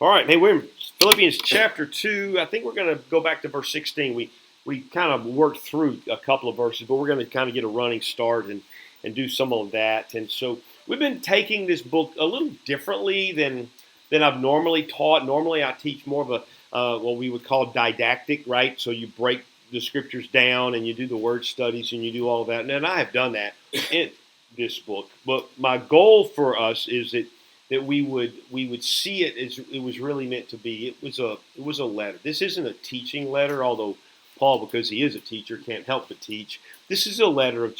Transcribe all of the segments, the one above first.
All right, hey, we're in Philippians chapter 2. I think we're going to go back to verse 16. We kind of worked through a couple of verses, but we're going to kind of get a running start and do some of that. And so we've been taking this book a little differently than I've normally taught. Normally I teach more of a what we would call didactic, right? So you break the scriptures down and you do the word studies and you do all of that. And I have done that in this book. But my goal for us is that we would see it as it was really meant to be. It was a letter. This isn't a teaching letter, although Paul, because he is a teacher, can't help but teach. This is a letter of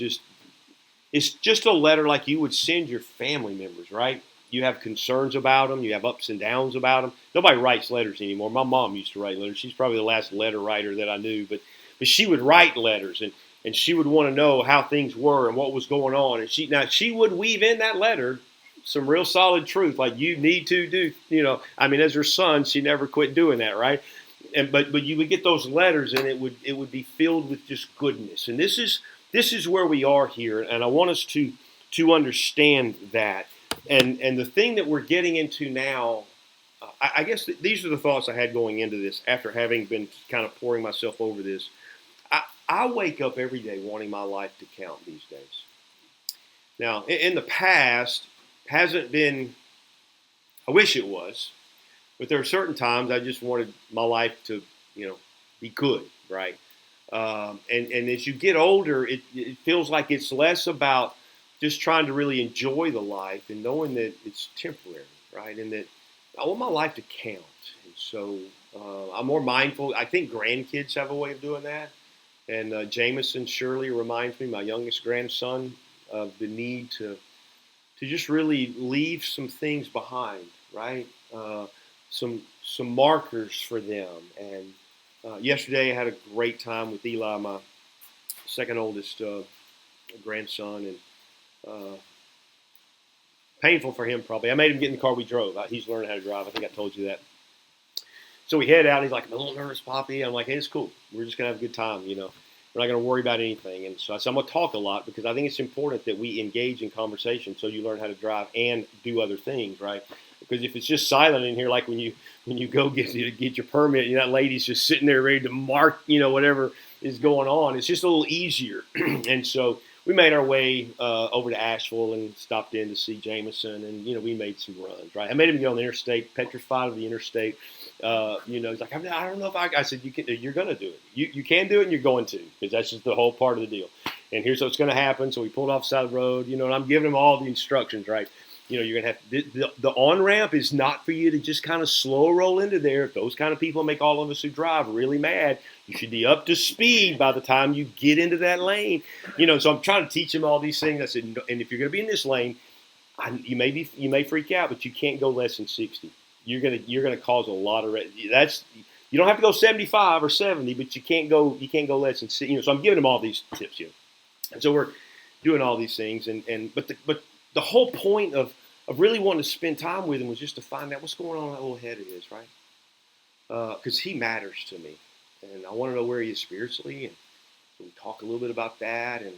it's just a letter like you would send your family members, right? You have concerns about them. You have ups and downs about them. Nobody writes letters anymore. My mom used to write letters. She's probably the last letter writer that I knew, but she would write letters and she would want to know how things were and what was going on. And she would weave in that letter some real solid truth, like you need to do, as her son, she never quit doing that, right? But you would get those letters and it would be filled with just goodness. And this is where we are here, and I want us to understand that. And the thing that we're getting into now, I guess these are the thoughts I had going into this after having been kind of pouring myself over this. I wake up every day wanting my life to count these days. Now, in the past, hasn't been, I wish it was, but there are certain times I just wanted my life to, be good, right? And as you get older, it feels like it's less about just trying to really enjoy the life and knowing that it's temporary, right? And that I want my life to count. And so I'm more mindful. I think grandkids have a way of doing that. And Jameson Shirley reminds me, my youngest grandson, of the need to just really leave some things behind, right? Some markers for them. And yesterday I had a great time with Eli, my second oldest grandson, and painful for him probably. I made him get in the car we drove. He's learning how to drive. I think I told you that. So we head out. He's like, I'm a little nervous, Poppy. I'm like, hey, it's cool. We're just going to have a good time, We're not going to worry about anything. And so I'm going to talk a lot because I think it's important that we engage in conversation so you learn how to drive and do other things, right? Because if it's just silent in here, like when you go get your permit, that lady's just sitting there ready to mark, whatever is going on. It's just a little easier. And so we made our way over to Asheville and stopped in to see Jameson, and we made some runs, right? I made him get on the interstate, petrified of the interstate. He's like, I don't know if I said, you're going to do it. You can do it and you're going to, because that's just the whole part of the deal. And here's what's going to happen. So we pulled off the side of the road, and I'm giving him all the instructions, right? You're going to have the on-ramp is not for you to just kind of slow roll into there. If those kind of people make all of us who drive really mad, you should be up to speed by the time you get into that lane. So I'm trying to teach him all these things. I said, and if you're going to be in this lane, you may freak out, but you can't go less than 60. You're gonna cause a lot of you don't have to go 75 or 70, but you can't go less than 60. So I'm giving him all these tips here, and so we're doing all these things, but the whole point of really wanting to spend time with him was just to find out what's going on in that little head of his, right? Because he matters to me, and I want to know where he is spiritually, and so we talk a little bit about that, and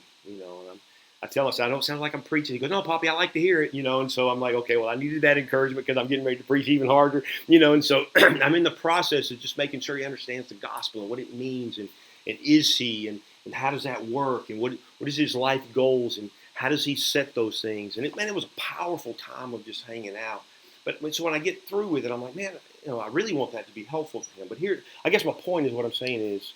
I tell him, I don't sound like I'm preaching. He goes, no, Poppy, I like to hear it, and so I'm like, okay, well, I needed that encouragement because I'm getting ready to preach even harder, and so I'm in the process of just making sure he understands the gospel and what it means, and is he, and how does that work, and what is his life goals, and how does he set those things? And it was a powerful time of just hanging out. But so when I get through with it, I'm like, man, I really want that to be helpful for him. But here, I guess my point is what I'm saying is,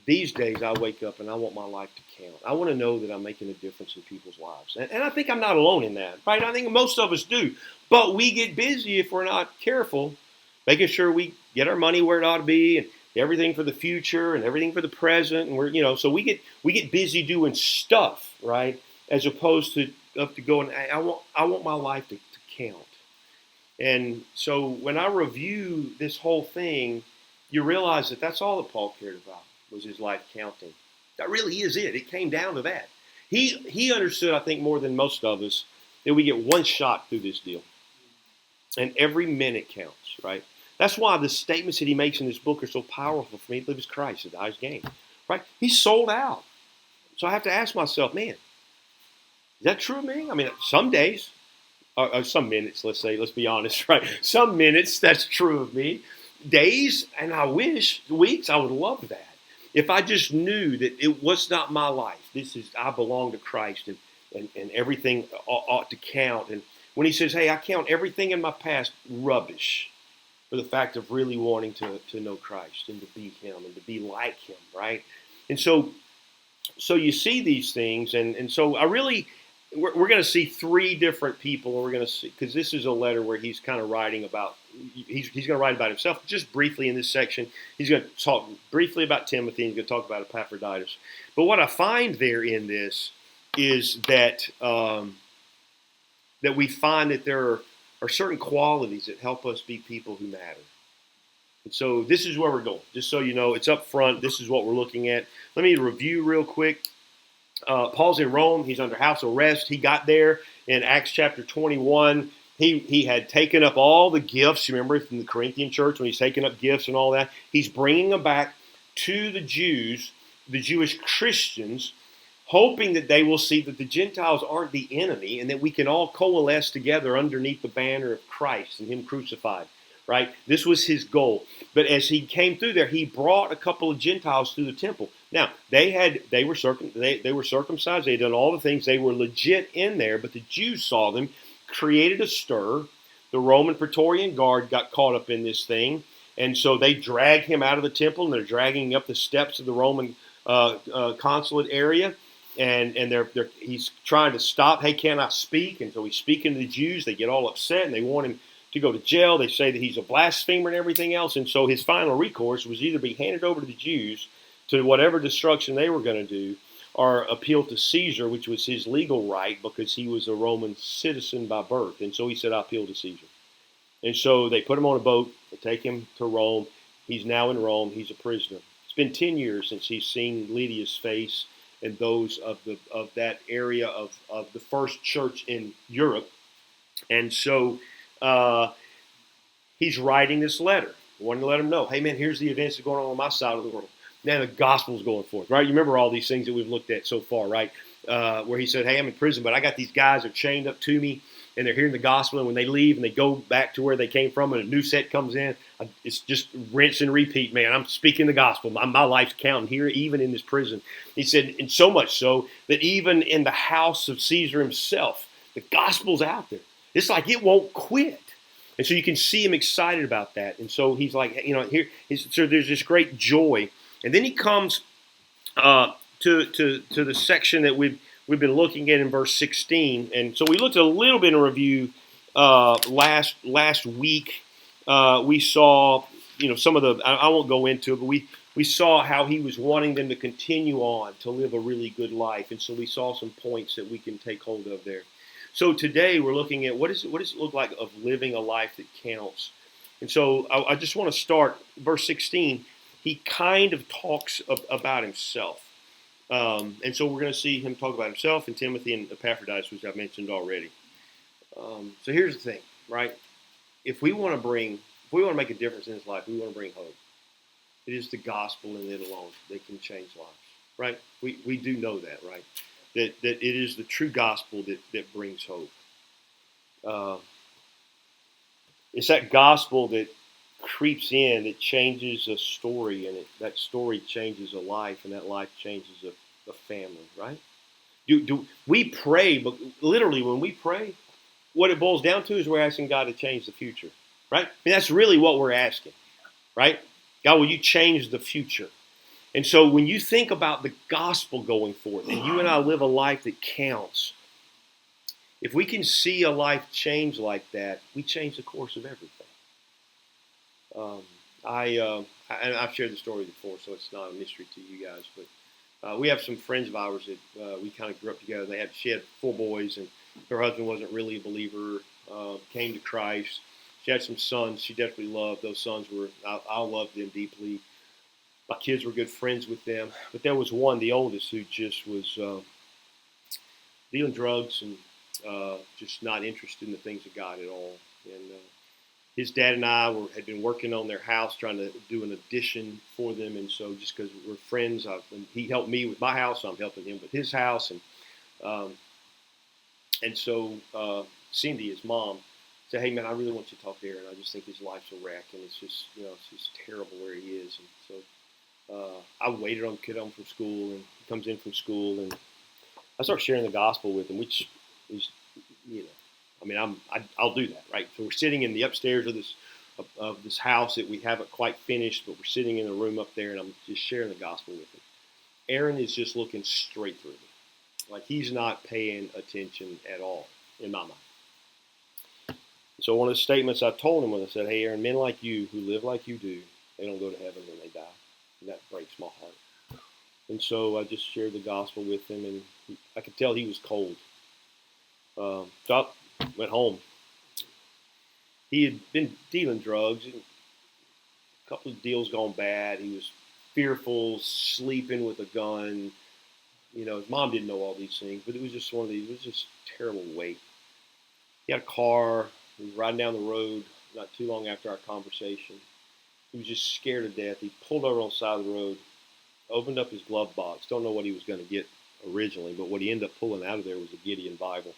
these days I wake up and I want my life to count. I want to know that I'm making a difference in people's lives. And I think I'm not alone in that, right? I think most of us do. But we get busy if we're not careful, making sure we get our money where it ought to be and everything for the future and everything for the present. And so we get busy doing stuff, right? As opposed to going, I want my life to count. And so when I review this whole thing, you realize that that's all that Paul cared about, was his life counting. That really is it. It came down to that. He understood, I think, more than most of us, that we get one shot through this deal. And every minute counts, right? That's why the statements that he makes in this book are so powerful for me. To live as Christ, to die as gain, right? He's sold out. So I have to ask myself, man, is that true of me? I mean, some days, some minutes, let's be honest, right? Some minutes, that's true of me. Days, and I wish, weeks, I would love that. If I just knew that it was not my life, I belong to Christ, and everything ought to count. And when he says, hey, I count everything in my past rubbish for the fact of really wanting to know Christ and to be him and to be like him, right? And so you see these things, and so I really, we're going to see three different people, and we're going to see, because this is a letter where he's kind of writing about, he's going to write about himself just briefly in this section. He's going to talk briefly about Timothy, and he's going to talk about Epaphroditus. But what I find there in this is that that we find that there are certain qualities that help us be people who matter. And so this is where we're going. Just so you know, it's up front. This is what we're looking at. Let me review real quick. Paul's in Rome. He's under house arrest. He got there in Acts chapter 21. He had taken up all the gifts. You remember from the Corinthian church when he's taken up gifts and all that. He's bringing them back to the Jews, the Jewish Christians, hoping that they will see that the Gentiles aren't the enemy and that we can all coalesce together underneath the banner of Christ and him crucified. Right? This was his goal. But as he came through there, he brought a couple of Gentiles through the temple. Now, they were circumcised. They had done all the things. They were legit in there, but the Jews saw them, created a stir. The Roman Praetorian Guard got caught up in this thing, and so they dragged him out of the temple, and they're dragging him up the steps of the Roman consulate area, and he's trying to stop. Hey, can I speak? And so he's speaking to the Jews. They get all upset, and they want him to go to jail. They say that he's a blasphemer and everything else. And so his final recourse was either be handed over to the Jews to whatever destruction they were going to do, or appeal to Caesar, which was his legal right because he was a Roman citizen by birth. And so he said, I appeal to Caesar. And so they put him on a boat. They take him to Rome. He's now in Rome. He's a prisoner. It's been 10 years since he's seen Lydia's face and those of that area of the first church in Europe. And so he's writing this letter, wanting to let them know, hey, man, here's the events that are going on my side of the world. Now the gospel's going forth, right? You remember all these things that we've looked at so far, right? Where he said, hey, I'm in prison, but I got these guys that are chained up to me, and they're hearing the gospel, and when they leave and they go back to where they came from and a new set comes in, it's just rinse and repeat, man. I'm speaking the gospel. My life's counting here, even in this prison. He said, and so much so that even in the house of Caesar himself, the gospel's out there. It's like it won't quit. And so you can see him excited about that. And so he's like, so there's this great joy. And then he comes to the section that we've been looking at in verse 16. And so we looked at a little bit in review last week. We saw, some of the, I won't go into it, but we saw how he was wanting them to continue on to live a really good life. And so we saw some points that we can take hold of there. So today we're looking at what does it look like of living a life that counts. And so I just want to start verse 16. He kind of talks about himself. And so we're going to see him talk about himself and Timothy and Epaphroditus, which I've mentioned already. So here's the thing, right? If we want to make a difference in his life, we want to bring hope. It is the gospel and it alone that can change lives, right? We do know that, right? That it is the true gospel that brings hope. It's that gospel that creeps in, that changes a story, and that story changes a life, and that life changes a family, right? Do we pray, but literally when we pray, what it boils down to is we're asking God to change the future, right? I mean, that's really what we're asking, right? God, will you change the future? And so when you think about the gospel going forth, and you and I live a life that counts, if we can see a life change like that, we change the course of everything. And I've shared the story before, so it's not a mystery to you guys. But we have some friends of ours that we kind of grew up together. She had 4 boys, and her husband wasn't really a believer. Came to Christ. She had some sons. She definitely loved those sons. I loved them deeply. My kids were good friends with them, but there was one, the oldest, who just was dealing drugs and just not interested in the things of God at all. And his dad and I had been working on their house, trying to do an addition for them. And so just because we're friends, he helped me with my house, so I'm helping him with his house. And so Cindy, his mom, said, "Hey man, I really want you to talk to Aaron. I just think his life's a wreck, and it's just it's just terrible where he is." And so I waited on the kid home from school, and he comes in from school, and I start sharing the gospel with him, which is, I mean, I'll do that, right? So we're sitting in the upstairs of this house that we haven't quite finished, but we're sitting in a room up there, and I'm just sharing the gospel with him. Aaron is just looking straight through me, like he's not paying attention at all in my mind. So one of the statements I told him was, I said, "Hey, Aaron, men like you who live like you do, they don't go to heaven when they die." And that breaks my heart. And so I just shared the gospel with him, and I could tell he was cold. So I went home. He had been dealing drugs, and a couple of deals gone bad. He was fearful, sleeping with a gun. His mom didn't know all these things, but it was just one of these. It was just terrible weight. He had a car. He was riding down the road not too long after our conversation. He was just scared to death. He pulled over on the side of the road, opened up his glove box. Don't know what he was going to get originally, but what he ended up pulling out of there was a Gideon Bible.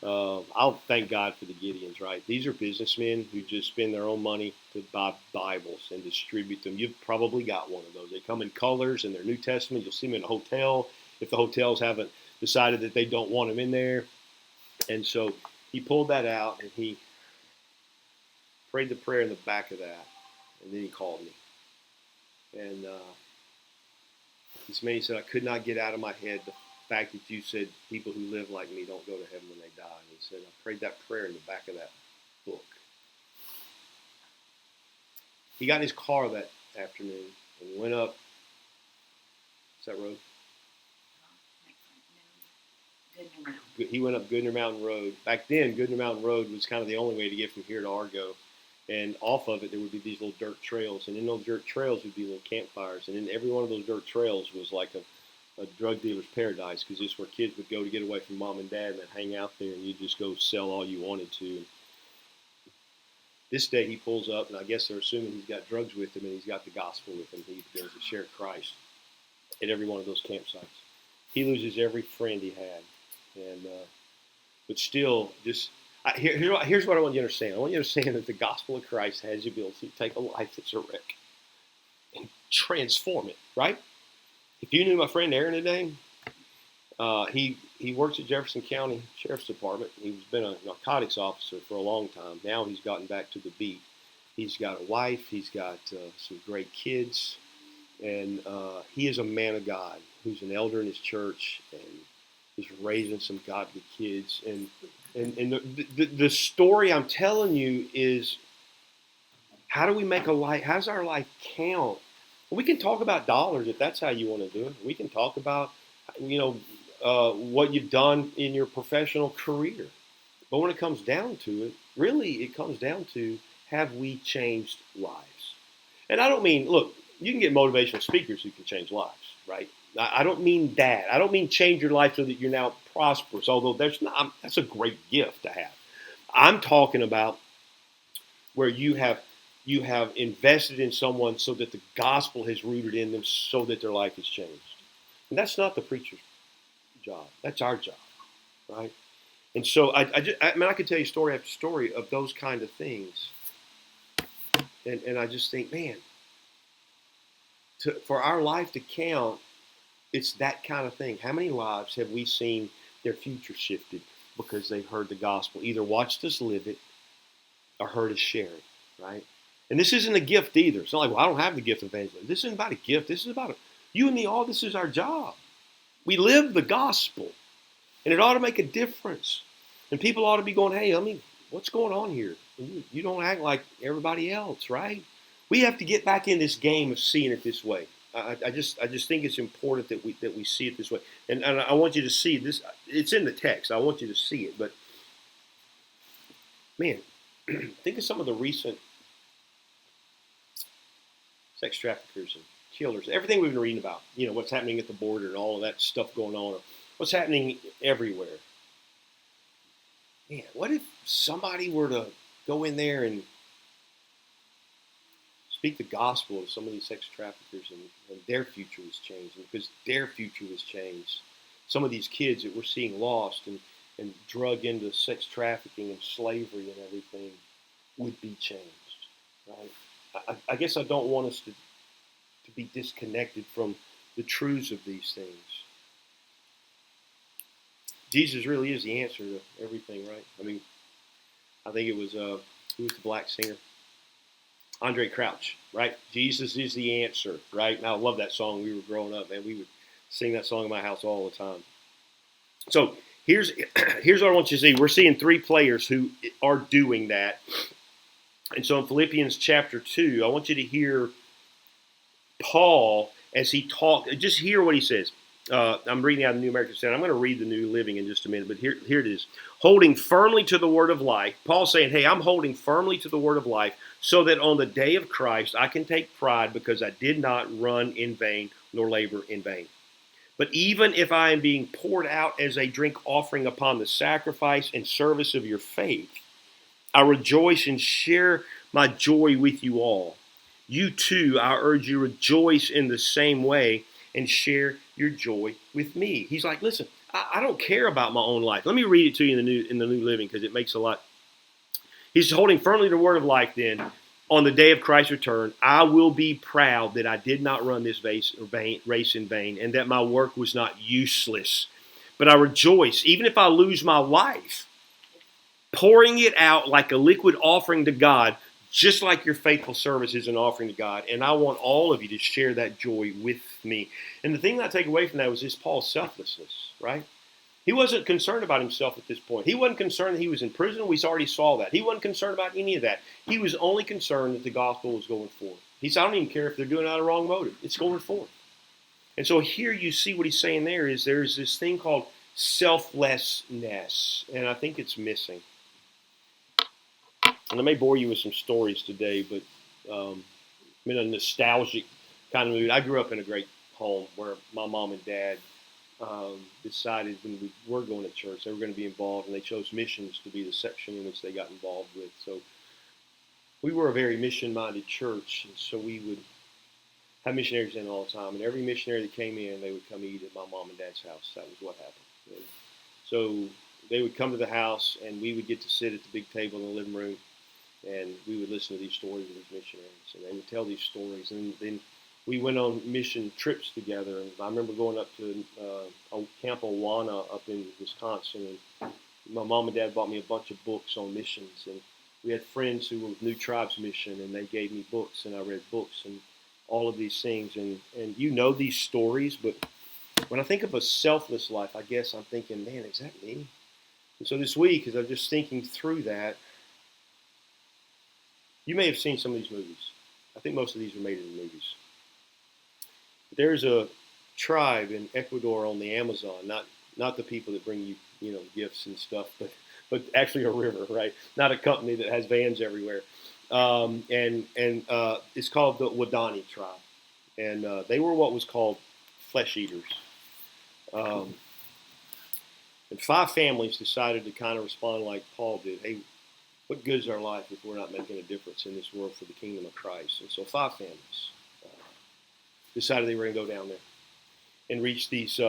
I'll thank God for the Gideons, right? These are businessmen who just spend their own money to buy Bibles and distribute them. You've probably got one of those. They come in colors, and they're New Testament. You'll see them in a hotel if the hotels haven't decided that they don't want them in there. And so he pulled that out, and he prayed the prayer in the back of that, and then he called me. And this man said, "I could not get out of my head the fact that you said people who live like me don't go to heaven when they die." And he said, "I prayed that prayer in the back of that book." He got in his car that afternoon and went up. What's that road? Goodner Mountain. He went up Goodner Mountain Road. Back then, Goodner Mountain Road was kind of the only way to get from here to Argo. And off of it, there would be these little dirt trails. And in those dirt trails would be little campfires. And in every one of those dirt trails was like a drug dealer's paradise, because this is where kids would go to get away from mom and dad and then hang out there, and you'd just go sell all you wanted to. And this day he pulls up, and I guess they're assuming he's got drugs with him and he's got the gospel with him. He begins to share Christ at every one of those campsites. He loses every friend he had. And but still, here's what I want you to understand. I want you to understand that the gospel of Christ has the ability to take a life that's a wreck and transform it, right? If you knew my friend Aaron today, he works at Jefferson County Sheriff's Department. He's been a narcotics officer for a long time. Now he's gotten back to the beat. He's got a wife. He's got some great kids. And he is a man of God who's an elder in his church, and he's raising some godly kids. And the story I'm telling you is, how do we make a life? How does our life count? We can talk about dollars if that's how you want to do it. We can talk about, what you've done in your professional career. But when it comes down to it, really it comes down to, have we changed lives? And I don't mean, look, you can get motivational speakers who can change lives, right? I don't mean that. I don't mean change your life so that you're now prosperous, although that's a great gift to have. I'm talking about where you have invested in someone so that the gospel has rooted in them so that their life has changed. And that's not the preacher's job. That's our job, right? And so I could tell you story after story of those kind of things. And I just think, man, for our life to count, it's that kind of thing. How many lives have we seen their future shifted because they heard the gospel, either watched us live it or heard us share it, right? And this isn't a gift either. It's not like, well, I don't have the gift of evangelism. This isn't about a gift. This is about you and me. All this is our job. We live the gospel, and it ought to make a difference. And people ought to be going, hey, what's going on here? You don't act like everybody else, right? We have to get back in this game of seeing it this way. I just think it's important that we see it this way. And I want you to see this. It's in the text. I want you to see it. But man, think of some of the recent sex traffickers and killers. Everything we've been reading about. What's happening at the border and all of that stuff going on. What's happening everywhere. Man, what if somebody were to go in there and speak the gospel of some of these sex traffickers, and their future was changed, and because their future was changed, some of these kids that we're seeing lost, and and drug into sex trafficking and slavery and everything would be changed, right? I guess I don't want us to be disconnected from the truths of these things. Jesus really is the answer to everything, right? I mean, I think it was who was the black singer? Andre Crouch, right? Jesus is the answer, right? And I love that song. We were growing up, man. We would sing that song in my house all the time. So here's what I want you to see. We're seeing three players who are doing that. And so in Philippians chapter 2, I want you to hear Paul as he talks. Just hear what he says. I'm reading out of the New American Standard. I'm going to read the New Living in just a minute, but here it is. Holding firmly to the word of life. Paul's saying, hey, I'm holding firmly to the word of life so that on the day of Christ I can take pride because I did not run in vain nor labor in vain. But even if I am being poured out as a drink offering upon the sacrifice and service of your faith, I rejoice and share my joy with you all. You too, I urge you, rejoice in the same way and share your joy with me. He's like, listen, I don't care about my own life. Let me read it to you in the New Living because it makes a lot. He's holding firmly to the word of life then. On the day of Christ's return, I will be proud that I did not run this race in vain and that my work was not useless. But I rejoice, even if I lose my life, pouring it out like a liquid offering to God, just like your faithful service is an offering to God. And I want all of you to share that joy with me. And the thing that I take away from that was just Paul's selflessness, right? He wasn't concerned about himself at this point. He wasn't concerned that he was in prison. We already saw that. He wasn't concerned about any of that. He was only concerned that the gospel was going forward. He said, I don't even care if they're doing it out of the wrong motive. It's going forward. And so here you see what he's saying there's this thing called selflessness. And I think it's missing. And I may bore you with some stories today, but I'm in a nostalgic kind of mood. I grew up in a great home where my mom and dad decided when we were going to church, they were going to be involved, and they chose missions to be the section in which they got involved with. So we were a very mission-minded church, and so we would have missionaries in all the time. And every missionary that came in, they would come eat at my mom and dad's house. That was what happened. And so they would come to the house, and we would get to sit at the big table in the living room, and we would listen to these stories of these missionaries, and they would tell these stories. And then we went on mission trips together. And I remember going up to Camp Awana up in Wisconsin, and my mom and dad bought me a bunch of books on missions. And we had friends who were with New Tribes Mission, and they gave me books, and I read books and all of these things. And you know these stories, but when I think of a selfless life, I guess I'm thinking, man, is that me? And so this week, as I'm just thinking through that, you may have seen some of these movies. I think most of these were made in the movies. There's a tribe in Ecuador on the Amazon, not the people that bring you gifts and stuff, but actually a river, right? Not a company that has vans everywhere. And it's called the Wadani tribe, and they were what was called flesh eaters. And 5 families decided to kind of respond like Paul did. Hey, what good is our life if we're not making a difference in this world for the kingdom of Christ? And so 5 families decided they were going to go down there and reach these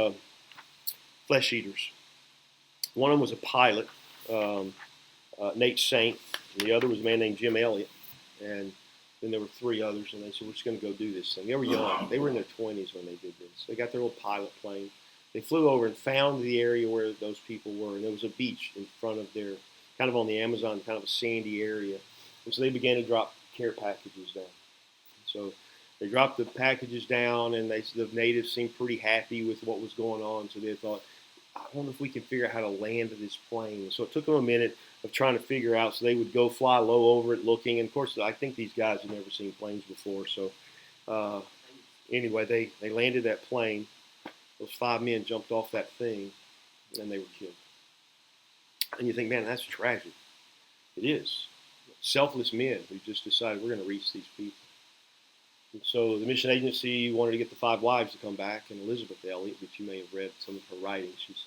flesh eaters. One of them was a pilot, Nate Saint, and the other was a man named Jim Elliott. And then there were 3 others, and they said, we're just going to go do this thing. They were young. They were in their 20s when they did this. They got their little pilot plane. They flew over and found the area where those people were, and there was a beach in front of their, kind of on the Amazon, kind of a sandy area. And so they began to drop care packages down. So they dropped the packages down, and the natives seemed pretty happy with what was going on. So they thought, I wonder if we can figure out how to land this plane. And so it took them a minute of trying to figure out. So they would go fly low over it looking. And, of course, I think these guys had never seen planes before. So anyway, they landed that plane. Those 5 men jumped off that thing, and they were killed. And you think, man, that's tragic. It is. Selfless men who just decided we're going to reach these people. And so the mission agency wanted to get the 5 wives to come back, and Elizabeth Elliot, which you may have read some of her writings, she's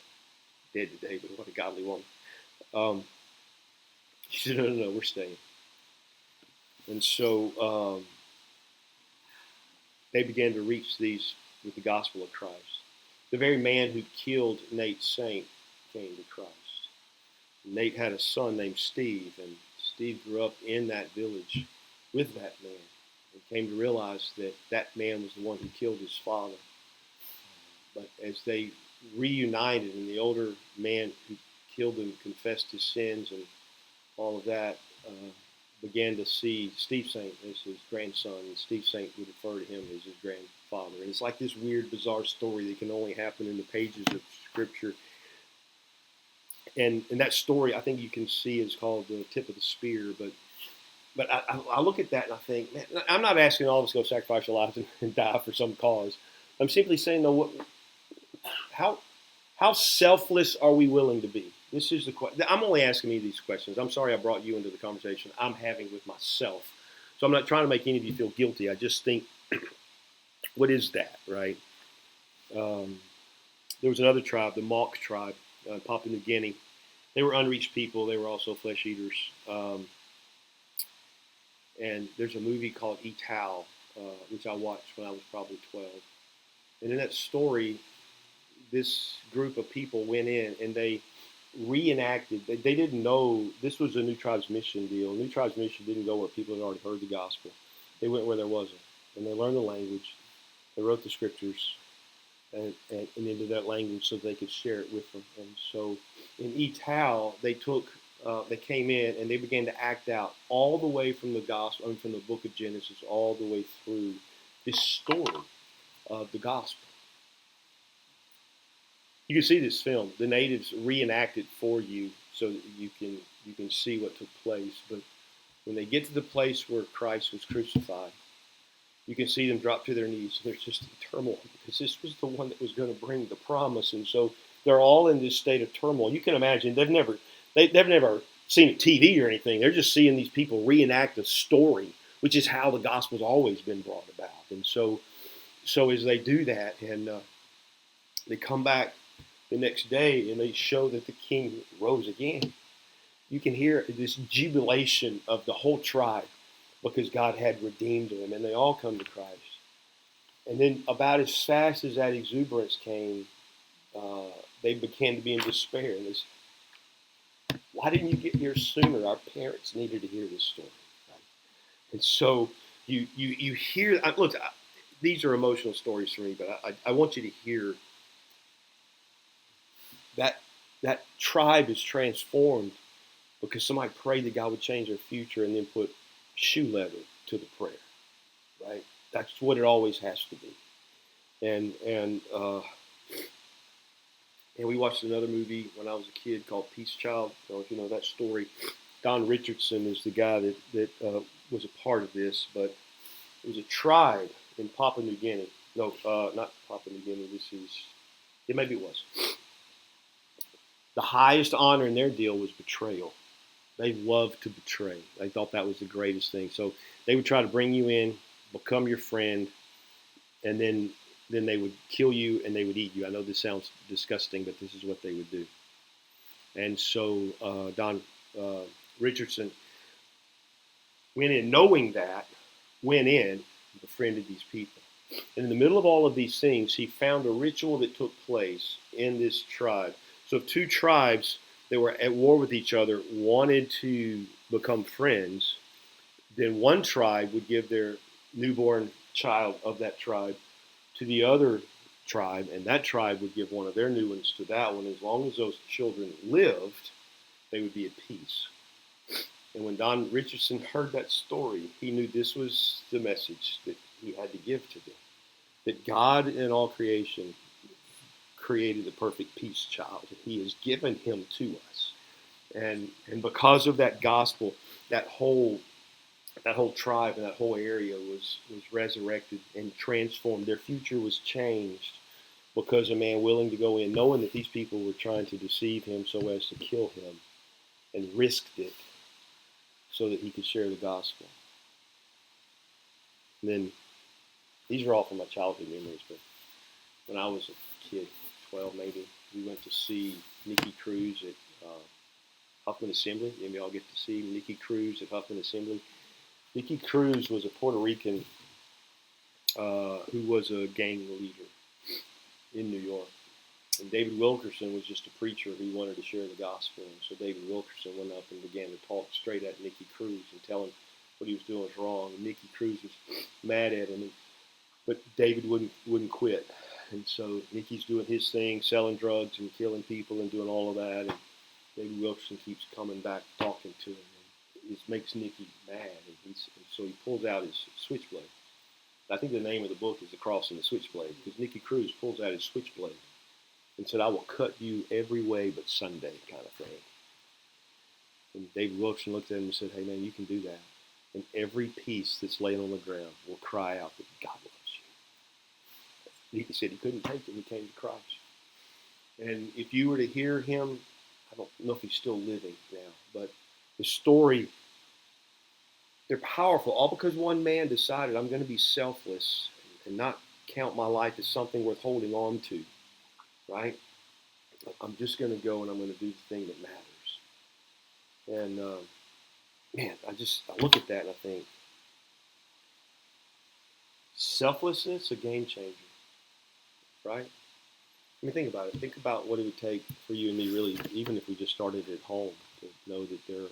dead today, but what a godly woman. She said, no, we're staying. And so they began to reach these with the gospel of Christ. The very man who killed Nate Saint came to Christ. Nate had a son named Steve, and Steve grew up in that village with that man and came to realize that that man was the one who killed his father. But as they reunited, and the older man who killed him confessed his sins and all of that, began to see Steve Saint as his grandson, and Steve Saint would refer to him as his grandfather. And it's like this weird, bizarre story that can only happen in the pages of Scripture. And that story, I think you can see, is called the tip of the spear. But I look at that and I think, man, I'm not asking all of us to go sacrifice our lives and die for some cause. I'm simply saying, though, how selfless are we willing to be? This is the question. I'm only asking you these questions. I'm sorry I brought you into the conversation I'm having with myself. So I'm not trying to make any of you feel guilty. I just think, what is that, right? There was another tribe, the Mauk tribe, Papua New Guinea. They were unreached people. They were also flesh eaters. And there's a movie called Ital, which I watched when I was probably 12. And in that story, this group of people went in and they reenacted. They didn't know this was a New Tribes Mission deal. New Tribes Mission didn't go where people had already heard the gospel. They went where there wasn't. And they learned the language. They wrote the scriptures and into that language so they could share it with them. And so in Ital, they came in and they began to act out all the way from the gospel, from the book of Genesis, all the way through this story of the gospel. You can see this film. The natives reenact it for you so that you can see what took place. But when they get to the place where Christ was crucified, you can see them drop to their knees. They're just in turmoil because this was the one that was going to bring the promise. And so they're all in this state of turmoil. You can imagine they've never seen a TV or anything. They're just seeing these people reenact a story, which is how the gospel's always been brought about. And so as they do that, and they come back the next day and they show that the king rose again, you can hear this jubilation of the whole tribe because God had redeemed them, and they all come to Christ. And then about as fast as that exuberance came, they began to be in despair. And they said, why didn't you get here sooner? Our parents needed to hear this story. Right? And so you hear, look, these are emotional stories for me, but I want you to hear that tribe is transformed because somebody prayed that God would change their future and then put shoe leather to the prayer, right? That's what it always has to be. And we watched another movie when I was a kid called Peace Child. I don't know if you know that story. Don Richardson is the guy that was a part of this, but it was a tribe in Papua New Guinea. No, not Papua New Guinea. Maybe it was. The highest honor in their deal was betrayal. They loved to betray. They thought that was the greatest thing. So they would try to bring you in, become your friend, and then they would kill you and they would eat you. I know this sounds disgusting, but this is what they would do. And so Don Richardson went in knowing that, befriended these people. And in the middle of all of these things, he found a ritual that took place in this tribe. So if two tribes that were at war with each other wanted to become friends, then one tribe would give their newborn child of that tribe to the other tribe, and that tribe would give one of their new ones to that one. As long as those children lived, they would be at peace. And when Don Richardson heard that story, he knew this was the message that he had to give to them, that God in all creation created the perfect peace child, and he has given him to us. And because of that gospel, that whole tribe and that whole area was resurrected and transformed. Their future was changed because a man willing to go in, knowing that these people were trying to deceive him so as to kill him, and risked it so that he could share the gospel. And then, these are all from my childhood memories, but when I was a kid, 12 maybe, we went to see Nicky Cruz at Huffman Assembly. Maybe I'll get to see Nicky Cruz at Huffman Assembly. Nicky Cruz was a Puerto Rican who was a gang leader in New York. And David Wilkerson was just a preacher who wanted to share the gospel. And so David Wilkerson went up and began to talk straight at Nicky Cruz and tell him what he was doing was wrong. And Nicky Cruz was mad at him, but David wouldn't quit. And so Nicky's doing his thing, selling drugs and killing people and doing all of that. And David Wilkerson keeps coming back, talking to him. And it makes Nicky mad. And so he pulls out his switchblade. I think the name of the book is The Cross and the Switchblade, because Nicky Cruz pulls out his switchblade and said, "I will cut you every way but Sunday," kind of thing. And David Wilkerson looked at him and said, "Hey, man, you can do that. And every piece that's laying on the ground will cry out that God loves you." He said he couldn't take it. He came to Christ. And if you were to hear him, I don't know if he's still living now, but the story, they're powerful, all because one man decided, I'm going to be selfless and not count my life as something worth holding on to, right? I'm just going to go and I'm going to do the thing that matters. And man, I look at that and I think, selflessness, a game changer, right? I mean, think about it. Think about what it would take for you and me, really, even if we just started at home, to know that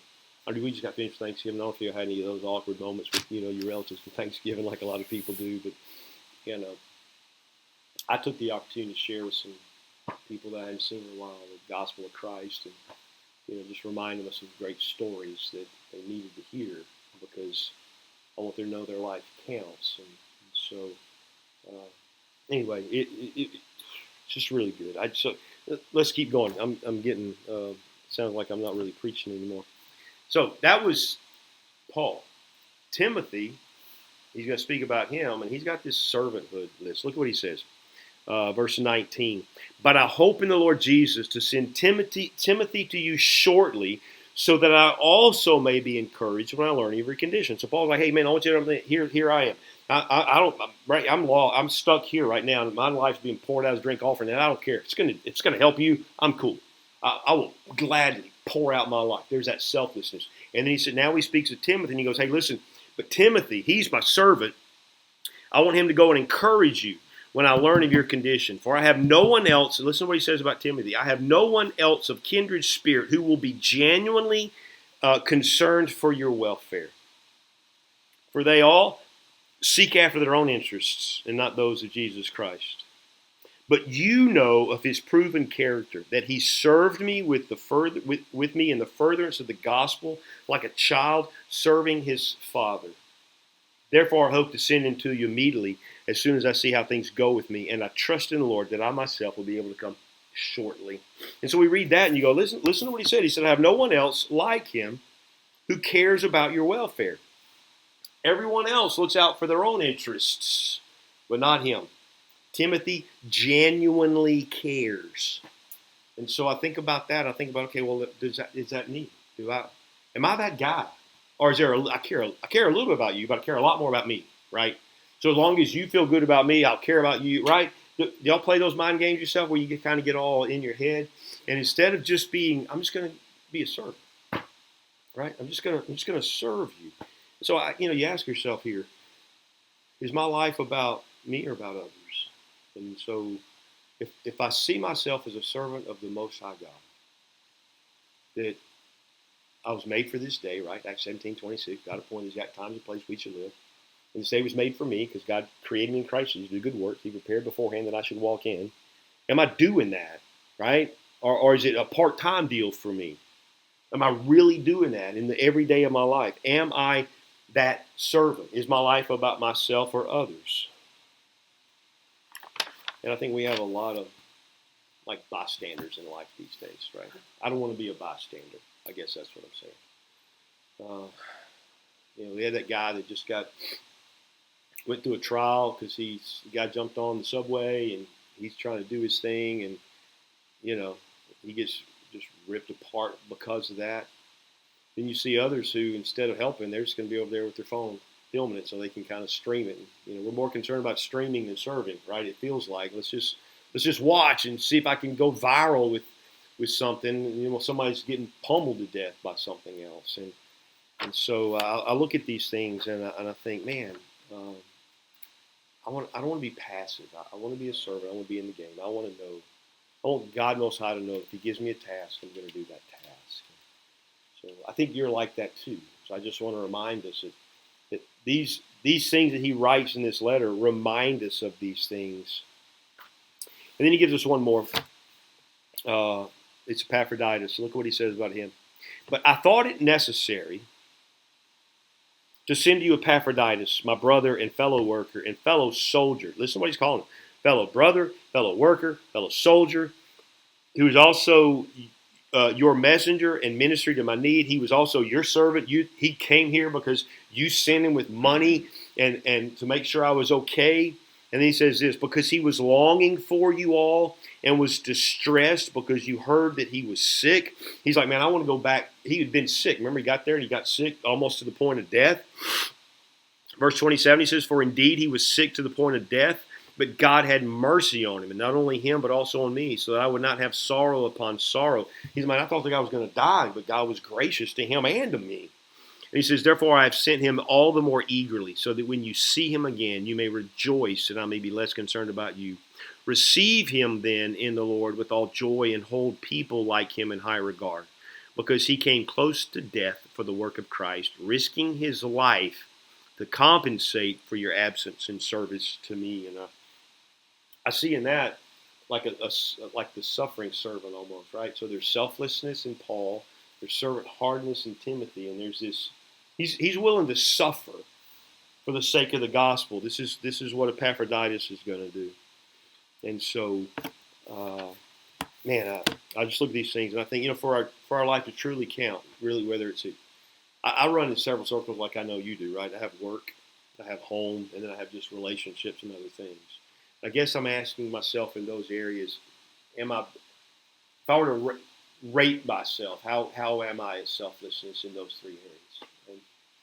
we just got finished Thanksgiving. I don't know if you had any of those awkward moments with, your relatives for Thanksgiving, like a lot of people do. But, I took the opportunity to share with some people that I hadn't seen in a while the gospel of Christ, and, just remind them of some great stories that they needed to hear, because I want them to know their life counts. And so, anyway, it's just really good. So let's keep going. I'm getting sounds like I'm not really preaching anymore. So that was Paul. Timothy, he's going to speak about him, and he's got this servanthood list. Look at what he says, verse 19. "But I hope in the Lord Jesus to send Timothy to you shortly, so that I also may be encouraged when I learn of your condition." So Paul's like, "Hey, man, I want you to know, here I am. I'm stuck here right now, and my life's being poured out as a drink offering, and I don't care. It's gonna help you. I'm cool. I will gladly pour out my life." There's that selflessness. And then he said, now he speaks to Timothy, and he goes, "Hey, listen, but Timothy, he's my servant. I want him to go and encourage you when I learn of your condition. For I have no one else," and listen to what he says about Timothy, "I have no one else of kindred spirit who will be genuinely concerned for your welfare. For they all seek after their own interests and not those of Jesus Christ. But you know of his proven character, that he served me with me in the furtherance of the gospel, like a child serving his father. Therefore I hope to send him to you immediately, as soon as I see how things go with me, and I trust in the Lord that I myself will be able to come shortly." And so we read that, and you go, listen to what he said. He said, "I have no one else like him who cares about your welfare. Everyone else looks out for their own interests, but not him. Timothy genuinely cares." And so I think about that. I think about, okay, well, is that me? Am I that guy? Or I care a little bit about you, but I care a lot more about me, right? So as long as you feel good about me, I'll care about you, right? Do y'all play those mind games yourself, where you kind of get all in your head? And instead of just being, I'm just going to be a servant, right? I'm just going to serve you. So you ask yourself here, is my life about me or about others? And so if I see myself as a servant of the Most High God, that I was made for this day, right? Acts 17:26, God appointed the exact time and place we should live. And this day was made for me, because God created me in Christ Jesus to do good work. He prepared beforehand that I should walk in. Am I doing that, right? Or is it a part-time deal for me? Am I really doing that in the every day of my life? Am I that servant? Is my life about myself or others? And I think we have a lot of bystanders in life these days, right? I don't want to be a bystander. I guess that's what I'm saying. We had that guy that just went through a trial because the guy jumped on the subway, and he's trying to do his thing, and he gets just ripped apart because of that. Then you see others who, instead of helping, they're just going to be over there with their phone filming it so they can kind of stream it. We're more concerned about streaming than serving, right? It feels like let's just watch and see if I can go viral with something. Somebody's getting pummeled to death by something else, and so I look at these things and I think, man, I don't want to be passive. I want to be a servant. I want to be in the game. I want to I want God Most High to know if He gives me a task, I'm going to do that task. So I think you're like that too. So I just want to remind us that these things that he writes in this letter remind us of these things. And then he gives us one more. It's Epaphroditus. Look what he says about him. But I thought it necessary to send you Epaphroditus, my brother and fellow worker and fellow soldier. Listen to what he's calling him. Fellow brother, fellow worker, fellow soldier, who is also your messenger and ministry to my need. He was also your servant. He came here because you sent him with money and to make sure I was okay. And then he says this, because he was longing for you all and was distressed because you heard that he was sick. He's like, man, I want to go back. He had been sick. Remember, he got there and he got sick almost to the point of death. Verse 27, he says, for indeed he was sick to the point of death, but God had mercy on him, and not only him, but also on me, so that I would not have sorrow upon sorrow. He's like, I thought the guy was going to die, but God was gracious to him and to me. And he says, therefore I have sent him all the more eagerly, so that when you see him again, you may rejoice, and I may be less concerned about you. Receive him then in the Lord with all joy, and hold people like him in high regard, because he came close to death for the work of Christ, risking his life to compensate for your absence in service to me. And I see in that like like the suffering servant almost, right? So there's selflessness in Paul, there's servant hardness in Timothy, and there's this. He's willing to suffer for the sake of the gospel. This is what Epaphroditus is going to do. And so, man, I just look at these things and I think, for our life to truly count, really, whether it's I run in several circles like I know you do, right? I have work, I have home, and then I have just relationships and other things. I guess I'm asking myself in those areas, if I were to rate myself, how am I at selflessness in those three areas? And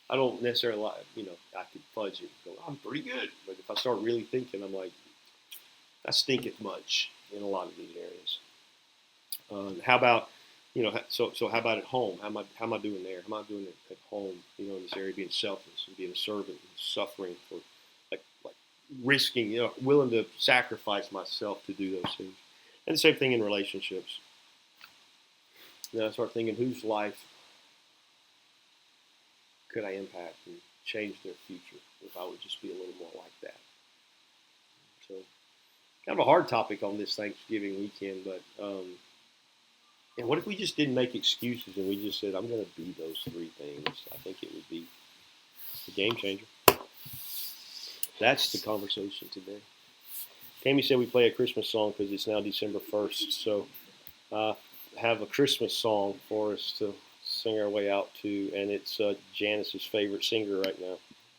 I don't necessarily, I could fudge it and go, I'm pretty good. But if I start really thinking, I'm like, I stinketh much in a lot of these areas. How about, so how about at home? How am I doing there? How am I doing it at home? In this area, being selfless and being a servant and suffering for, like risking, willing to sacrifice myself to do those things. And the same thing in relationships. I start thinking, whose life could I impact and change their future if I would just be a little more like that? So, kind of a hard topic on this Thanksgiving weekend, but and what if we just didn't make excuses and we just said, I'm going to be those three things? I think it would be a game changer. That's the conversation today. Tammy said we play a Christmas song because it's now December 1st, so have a Christmas song for us to sing our way out to, and it's Janice's favorite singer right now.